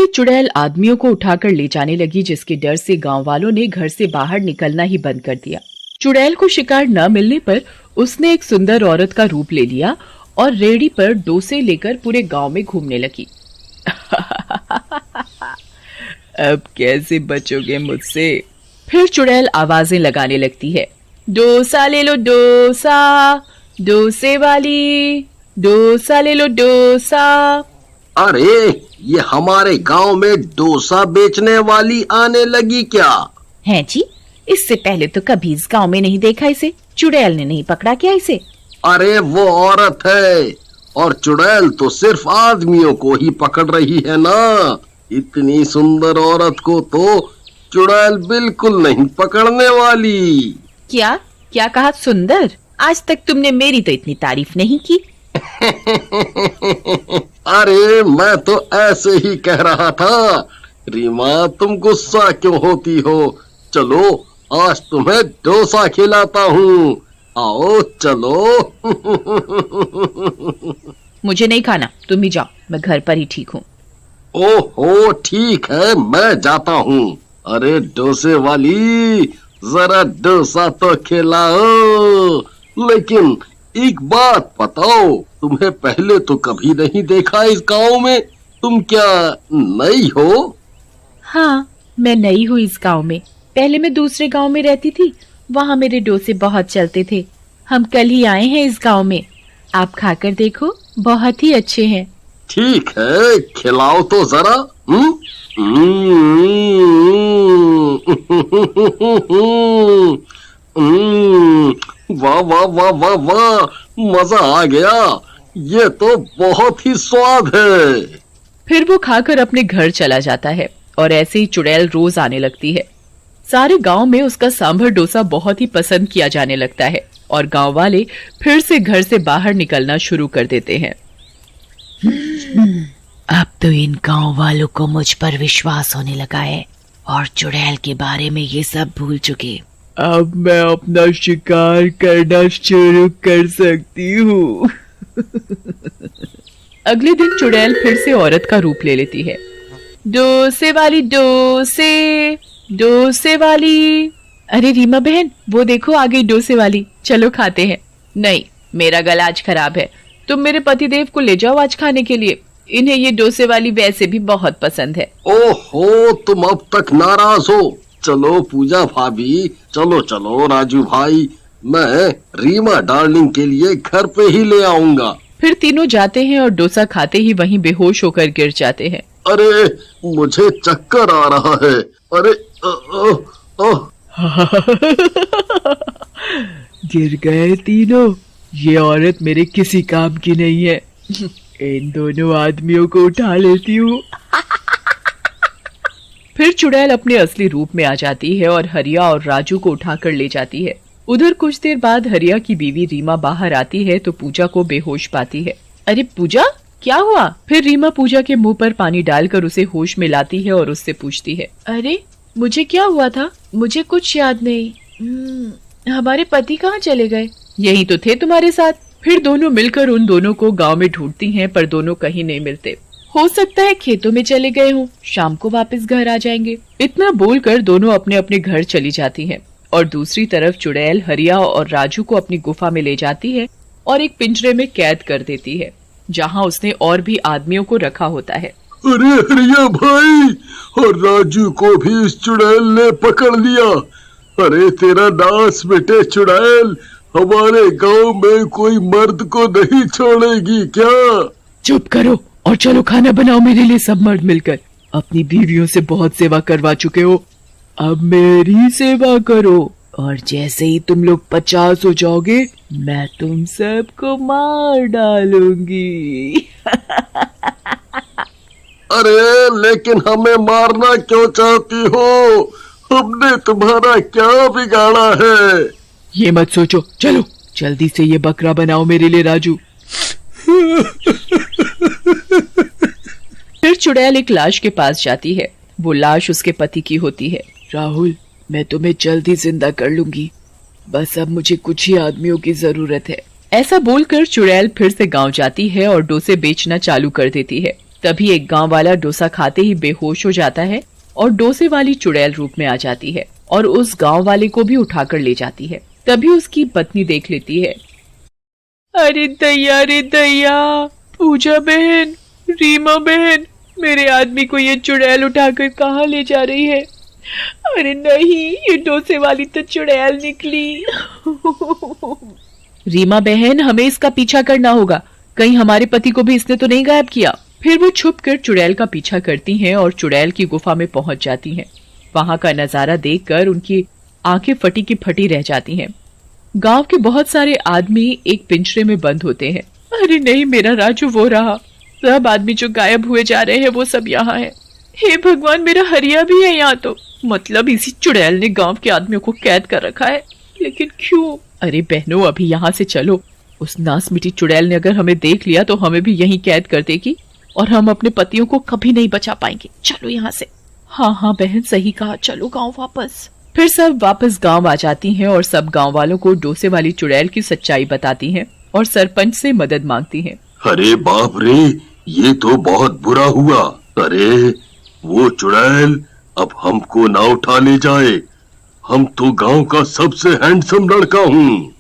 में चुड़ैल आदमियों को उठाकर ले जाने लगी, जिसके डर से गांव वालों ने घर से बाहर निकलना ही बंद कर दिया। चुड़ैल को शिकार न मिलने पर उसने एक सुंदर औरत का रूप ले लिया और रेहड़ी पर डोसे लेकर पूरे गांव में घूमने लगी। अब कैसे बचोगे मुझसे? फिर चुड़ैल आवाजें लगाने लगती है। डोसा ले लो डोसा, डोसे वाली, डोसा ले लो डोसा। अरे ये हमारे गांव में डोसा बेचने वाली आने लगी क्या? है जी, इससे पहले तो कभी इस गांव में नहीं देखा इसे। चुड़ैल ने नहीं पकड़ा क्या इसे? अरे वो औरत है, और चुड़ैल तो सिर्फ आदमियों को ही पकड़ रही है ना। इतनी सुंदर औरत को तो चुड़ैल बिल्कुल नहीं पकड़ने वाली। क्या क्या कहा? सुंदर? आज तक तुमने मेरी तो इतनी तारीफ नहीं की। अरे मैं तो ऐसे ही कह रहा था। रीमा, तुम गुस्सा क्यों होती हो? चलो आज तुम्हें डोसा खिलाता हूँ, आओ चलो। मुझे नहीं खाना, तुम ही जाओ, मैं घर पर ही ठीक हूँ। ओहो ठीक है, मैं जाता हूँ। अरे डोसे वाली, जरा डोसा तो खिलाओ। लेकिन एक बात बताओ, तुम्हें पहले तो कभी नहीं देखा इस गांव में। तुम क्या नई हो? हाँ, मैं नई हूँ इस गांव में। पहले मैं दूसरे गांव में रहती थी, वहाँ मेरे डोसे बहुत चलते थे। हम कल ही आए हैं इस गांव में, आप खाकर देखो, बहुत ही अच्छे हैं। ठीक है, खिलाओ तो जरा। वाह वाह वाह वाह वाह, मजा आ गया। ये तो बहुत ही स्वाद है। फिर वो खाकर अपने घर चला जाता है और ऐसे ही चुड़ैल रोज आने लगती है। सारे गांव में उसका सांभर डोसा बहुत ही पसंद किया जाने लगता है और गांव वाले फिर से घर से बाहर निकलना शुरू कर देते हैं। अब तो इन गांव वालों को मुझ पर विश्वास होने लगा है और चुड़ैल के बारे में ये सब भूल चुके। अब मैं अपना शिकार करना शुरू कर सकती हूँ। अगले दिन चुड़ैल फिर से औरत का रूप ले लेती है। डोसे वाली डोसे, डोसे वाली। अरे रीमा बहन, वो देखो आ गई डोसे वाली, चलो खाते हैं। नहीं, मेरा गला आज खराब है, तुम मेरे पतिदेव को ले जाओ आज खाने के लिए। इन्हें ये डोसे वाली वैसे भी बहुत पसंद है। ओहो, तुम अब तक नाराज हो। चलो पूजा भाभी, चलो चलो राजू भाई, मैं रीमा डार्लिंग के लिए घर पे ही ले आऊंगा। फिर तीनों जाते हैं और डोसा खाते ही वहीं बेहोश होकर गिर जाते हैं। अरे मुझे चक्कर आ रहा है। अरे गिर गए तीनों। ये औरत मेरे किसी काम की नहीं है। इन दोनों आदमियों को उठा लेती हूँ। फिर चुड़ैल अपने असली रूप में आ जाती है और हरिया और राजू को उठाकर ले जाती है। उधर कुछ देर बाद हरिया की बीवी रीमा बाहर आती है तो पूजा को बेहोश पाती है। अरे पूजा, क्या हुआ? फिर रीमा पूजा के मुंह पर पानी डालकर उसे होश में लाती है और उससे पूछती है, अरे मुझे क्या हुआ था? मुझे कुछ याद नहीं। हमारे पति कहाँ चले गए? यही तो थे तुम्हारे साथ। फिर दोनों मिलकर उन दोनों को गांव में ढूंढती हैं, पर दोनों कहीं नहीं मिलते। हो सकता है खेतों में चले गए हों, शाम को वापस घर आ जाएंगे। इतना बोलकर दोनों अपने अपने घर चली जाती हैं और दूसरी तरफ चुड़ैल हरिया और राजू को अपनी गुफा में ले जाती है और एक पिंजरे में कैद कर देती है, जहाँ उसने और भी आदमियों को रखा होता है। अरे हरिया भाई, और राजू को भी इस चुड़ैल ने पकड़ लिया। अरे तेरा नाश बेटे चुड़ैल, हमारे गांव में कोई मर्द को नहीं छोड़ेगी क्या? चुप करो और चलो खाना बनाओ मेरे लिए सब मर्द मिलकर। अपनी बीवियों से बहुत सेवा करवा चुके हो, अब मेरी सेवा करो और जैसे ही तुम लोग 50 हो जाओगे मैं तुम सबको मार डालूंगी। अरे लेकिन हमें मारना क्यों चाहती हो? हमने तुम्हारा क्या बिगाड़ा है? ये मत सोचो, चलो जल्दी से ये बकरा बनाओ मेरे लिए राजू। फिर चुड़ैल एक लाश के पास जाती है। वो लाश उसके पति की होती है। राहुल, मैं तुम्हें जल्दी जिंदा कर लूंगी, बस अब मुझे कुछ ही आदमियों की जरूरत है। ऐसा बोलकर चुड़ैल फिर से गांव जाती है और डोसे बेचना चालू कर देती है। तभी एक गांव वाला डोसा खाते ही बेहोश हो जाता है और डोसे वाली चुड़ैल रूप में आ जाती है और उस गांव वाले को भी उठाकर ले जाती है। तभी उसकी पत्नी देख लेती है। अरे दैया रे दैया, पूजा बहन, रीमा बहन, मेरे आदमी को ये चुड़ैल उठाकर कहाँ ले जा रही है? अरे नहीं, ये डोसे वाली तो चुड़ैल निकली। रीमा बहन, हमें इसका पीछा करना होगा, कहीं हमारे पति को भी इसने तो नहीं गायब किया। फिर वो छुपकर चुड़ैल का पीछा करती हैं और चुड़ैल की गुफा में पहुंच जाती हैं। वहां का नजारा देखकर उनकी आंखें फटी की फटी रह जाती हैं। गांव के बहुत सारे आदमी एक पिंजरे में बंद होते हैं। अरे नहीं, मेरा राजू वो रहा, सब आदमी जो गायब हुए जा रहे हैं वो सब यहाँ है। हे भगवान, मेरा हरिया भी है यहाँ तो, मतलब इसी चुड़ैल ने गांव के आदमियों को कैद कर रखा है, लेकिन क्यों? अरे बहनों, अभी यहाँ से चलो, उस नास मिटी चुड़ैल ने अगर हमें देख लिया तो हमें भी यहीं कैद कर देगी और हम अपने पतियों को कभी नहीं बचा पाएंगे। चलो यहाँ से। हाँ हाँ बहन, सही कहा, चलो गांव वापस। फिर सब वापस गांव आ जाती हैं और सब गांव वालों को डोसे वाली चुड़ैल की सच्चाई बताती हैं और सरपंच से मदद मांगती हैं। अरे बाप रे, ये तो बहुत बुरा हुआ। अरे वो चुड़ैल अब हमको ना उठा ले जाए, हम तो गांव का सबसे हैंडसम लड़का हूँ।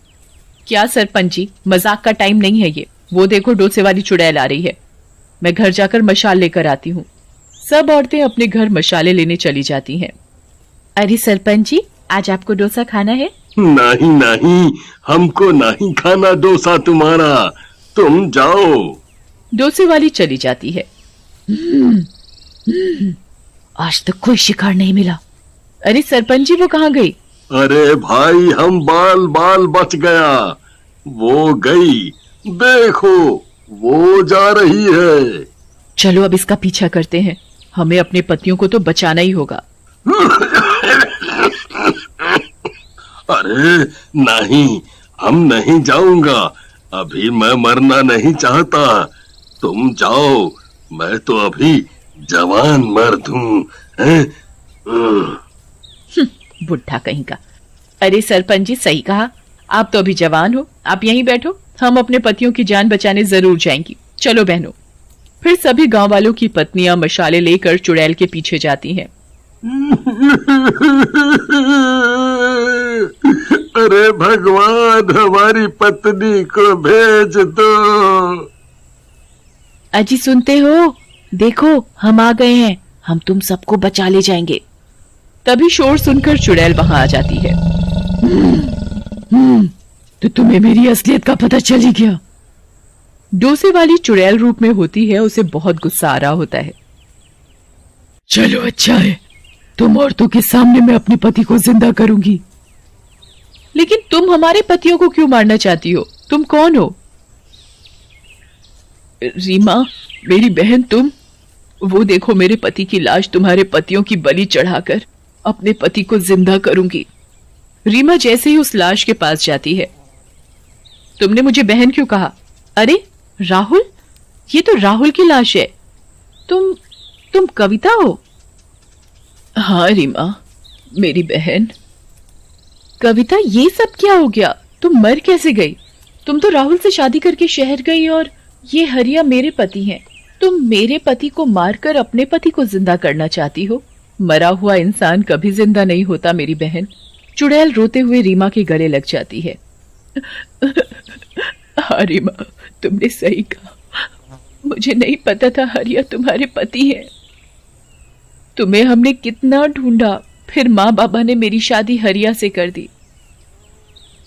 क्या सरपंच जी, मजाक का टाइम नहीं है ये। वो देखो, डोसे वाली चुड़ैल आ रही है। मैं घर जाकर मशाल लेकर आती हूँ। सब औरतें अपने घर मशाले लेने चली जाती हैं। अरे सरपंच जी, आज आपको डोसा खाना है? नहीं नहीं, हमको नहीं खाना डोसा तुम्हारा, तुम जाओ। डोसे वाली चली जाती है। आज तक कोई शिकार नहीं मिला। अरे सरपंच जी, वो कहाँ गई? अरे भाई, हम बाल बाल बच गया, वो गई, देखो वो जा रही है। चलो अब इसका पीछा करते हैं, हमें अपने पतियों को तो बचाना ही होगा। अरे नहीं, हम नहीं जाऊंगा, अभी मैं मरना नहीं चाहता, तुम जाओ, मैं तो अभी जवान मर्द हूँ। बुढ़ा कहीं का। अरे सरपंच जी, सही कहा, आप तो अभी जवान हो, आप यहीं बैठो, हम अपने पतियों की जान बचाने जरूर जाएंगी। चलो बहनों। फिर सभी गांव वालों की पत्नियां मशाले लेकर चुड़ैल के पीछे जाती हैं। अरे भगवान, हमारी पत्नी को भेज दो। अजी सुनते हो? देखो, हम आ गए हैं, हम तुम सबको बचा ले जाएंगे। तभी शोर सुनकर चुड़ैल वहां आ जाती है। तो तुम्हें मेरी असलियत का पता चल ही गया। डोसे वाली चुड़ैल रूप में होती है, उसे बहुत गुस्सा आ रहा होता है। चलो अच्छा है, तुम औरतों के सामने मैं अपने पति को जिंदा करूंगी। लेकिन तुम हमारे पतियों को क्यों मारना चाहती हो? तुम कौन हो? रीमा, मेरी बहन तुम? वो देखो, मेरे पति की लाश तुम्हारे पतियों की बलि चढ़ाकर अपने पति को जिंदा करूंगी। रीमा जैसे ही उस लाश के पास जाती है। तुमने मुझे बहन क्यों कहा? अरे राहुल, ये तो राहुल की लाश है। तुम कविता हो? हाँ रीमा, मेरी बहन। कविता, ये सब क्या हो गया? तुम मर कैसे गई? तुम तो राहुल से शादी करके शहर गई और ये हरिया मेरे पति हैं। तुम मेरे पति को मारकर अपने पति को जिंदा करना चाहती हो? मरा हुआ इंसान कभी जिंदा नहीं होता मेरी बहन। चुड़ैल रोते हुए रीमा के गले लग जाती है। हाँ रीमा, तुमने सही कहा, मुझे नहीं पता था हरिया तुम्हारे पति है। तुम्हें हमने कितना ढूंढा, फिर माँ बाबा ने मेरी शादी हरिया से कर दी।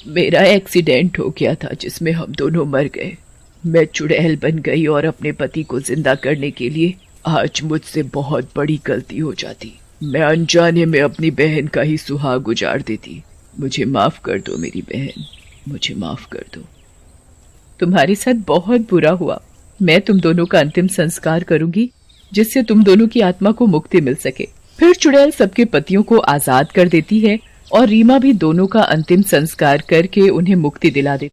मेरा एक्सीडेंट हो गया था जिसमें हम दोनों मर गए। मैं चुड़ैल बन गई और अपने पति को जिंदा करने के लिए आज मुझसे बहुत बड़ी गलती हो जाती। मैं अनजाने में अपनी बहन का ही सुहाग उजाड़ देती। मुझे माफ कर दो मेरी बहन, मुझे माफ कर दो। तुम्हारे साथ बहुत बुरा हुआ। मैं तुम दोनों का अंतिम संस्कार करूंगी जिससे तुम दोनों की आत्मा को मुक्ति मिल सके। फिर चुड़ैल सबके पतियों को आजाद कर देती है और रीमा भी दोनों का अंतिम संस्कार करके उन्हें मुक्ति दिला देती।